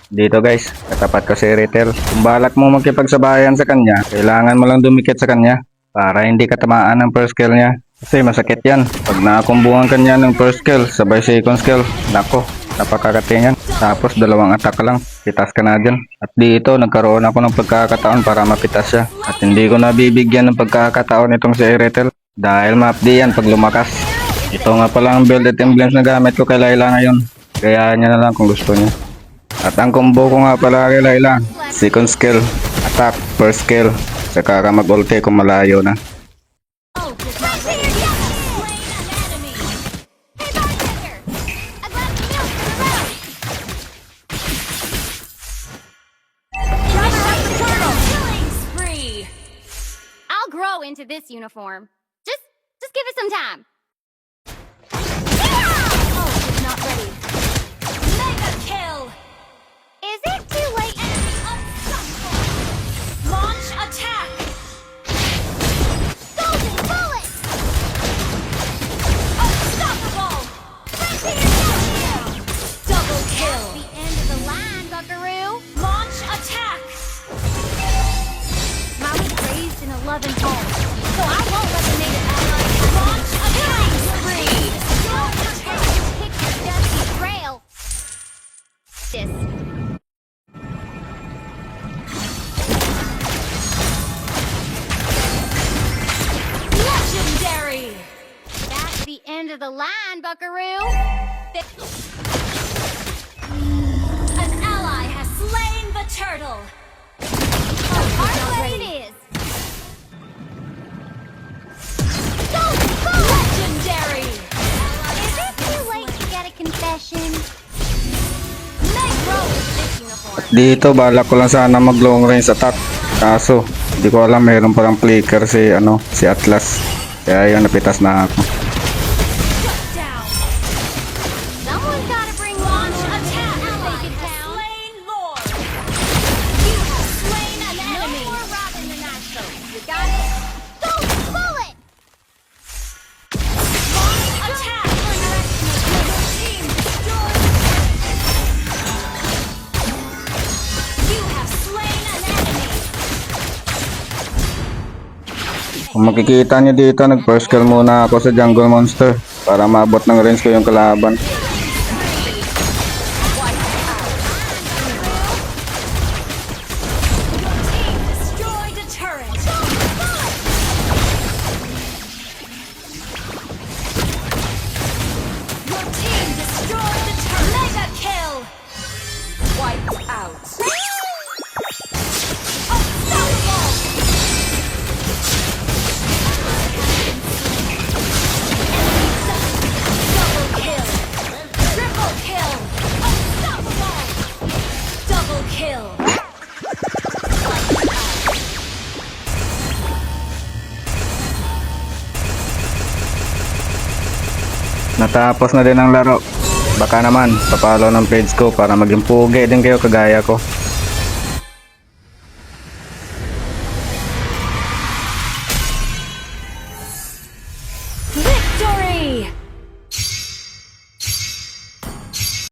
Dito guys, katapat ko si Ritel. Kung balak mo makipagsabayan sa kanya, kailangan mo lang dumikit sa kanya para hindi ka tamaan ng first kill niya. Kasi masakit yan. Pag nakakumbungan kanya ng first kill, sabay second kill, nako, napakakatingan. Tapos dalawang attack lang, pitas ka na dyan. At dito, nagkaroon ako ng pagkakataon para mapitas siya. At hindi ko nabibigyan ng pagkakataon itong si Ritel dahil ma-updi yan pag lumakas. Ito nga pala ang build at emblems na gamit ko kay Layla ngayon. Kaya niya na lang kung gusto niya. At ang combo ko nga pala kay Layla, second skill, attack, first skill, saka ka mag-ulti kung malayo na. I'll grow into this uniform. Just give it some time. Oh, it's not ready. Mega kill! Is it too late? Enemy unstoppable! Launch attack! Golden bullet! Unstoppable! Double kill! The end of the line, Buckaroo! Launch attack! I was raised in a loving home, so I won't let the native allies launch a killing spree! Don't pretend to pick your dusty trail! This. Legendary! That's the end of the line, Buckaroo! An ally has slain the turtle! Hard it is! Legendary! Is it too late to get a confession? Meg Rose this uniform. Dito, balak ko lang sana mag long range attack. Kaso, hindi ko alam mayroon palang flicker si Atlas. Kaya yun, napitas na ako. Shut down! Someone's gotta bring launch attack! Ally has slain Lord! You have slain an enemy! No more robbing the Nacho. You got it? Golden bullet! Launch attack! Your team destroyed! You have slain an enemy! Kung makikita nyo dito, nag-first kill muna ako sa jungle monster para maabot ng range ko yung kalaban. Destroyed a turret! Your team destroyed the turret! Mega kill! Wiped out! Unstoppable! Double kill! Triple kill! Unstoppable! Double kill! Natapos na din ang laro. Baka naman, papalo ng page ko para maging pugi din kayo kagaya ko.